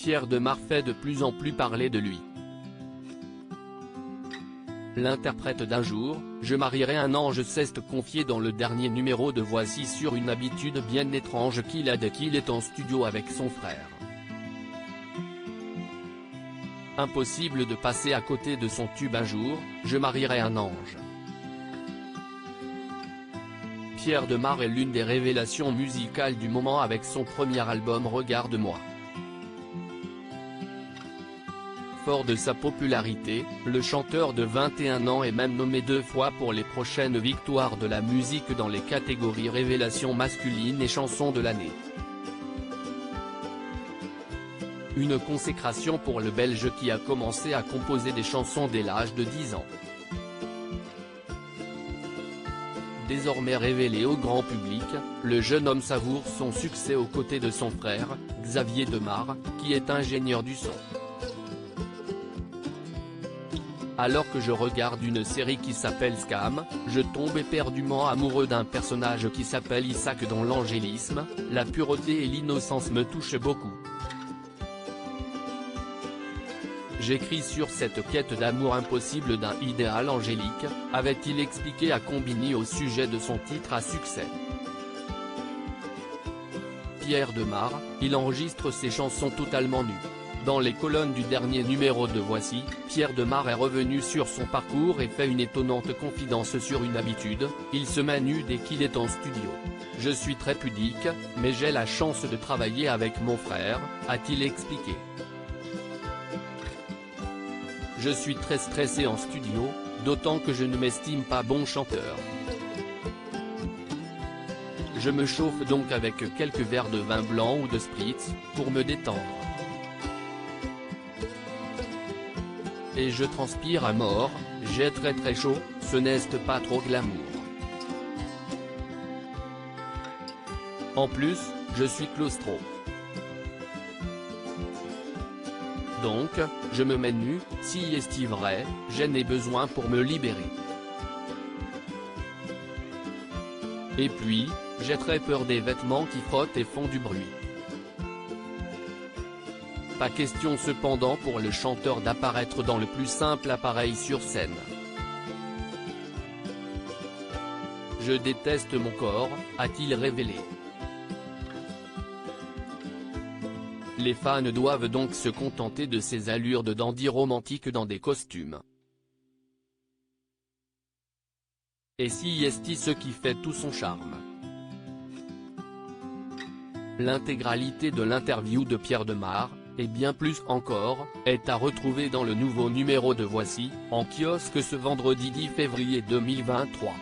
Pierre Demar fait de plus en plus parler de lui. L'interprète d'Un jour, je marierai un ange s'est confié dans le dernier numéro de Voici sur une habitude bien étrange qu'il a dès qu'il est en studio avec son frère. Impossible de passer à côté de son tube Un jour, je marierai un ange. Pierre Demar est l'une des révélations musicales du moment avec son premier album Regarde-moi. Fort de sa popularité, le chanteur de 21 ans est même nommé 2 fois pour les prochaines victoires de la musique dans les catégories Révélation masculine et Chanson de l'année. Une consécration pour le Belge qui a commencé à composer des chansons dès l'âge de 10 ans. Désormais révélé au grand public, le jeune homme savoure son succès aux côtés de son frère, Xavier Demar, qui est ingénieur du son. Alors que je regarde une série qui s'appelle Scam, je tombe éperdument amoureux d'un personnage qui s'appelle Isaac dont l'angélisme, la pureté et l'innocence me touchent beaucoup. J'écris sur cette quête d'amour impossible d'un idéal angélique, avait-il expliqué à Combini au sujet de son titre à succès. Pierre Demar, il enregistre ses chansons totalement nues. Dans les colonnes du dernier numéro de Voici, Pierre Demar est revenu sur son parcours et fait une étonnante confidence sur une habitude, il se met nu dès qu'il est en studio. Je suis très pudique, mais j'ai la chance de travailler avec mon frère, a-t-il expliqué. Je suis très stressé en studio, d'autant que je ne m'estime pas bon chanteur. Je me chauffe donc avec quelques verres de vin blanc ou de spritz, pour me détendre. Et je transpire à mort, j'ai très chaud, ce n'est pas trop glamour. En plus, je suis claustro. Donc, je me mets nu, si est vrai, j'en ai besoin pour me libérer. Et puis, j'ai très peur des vêtements qui frottent et font du bruit. Pas question cependant pour le chanteur d'apparaître dans le plus simple appareil sur scène. Je déteste mon corps, a-t-il révélé. Les fans doivent donc se contenter de ces allures de dandy romantique dans des costumes. Et si est ce qui fait tout son charme. L'intégralité de l'interview de Pierre Demar, et bien plus encore, est à retrouver dans le nouveau numéro de Voici, en kiosque ce vendredi 10 février 2023.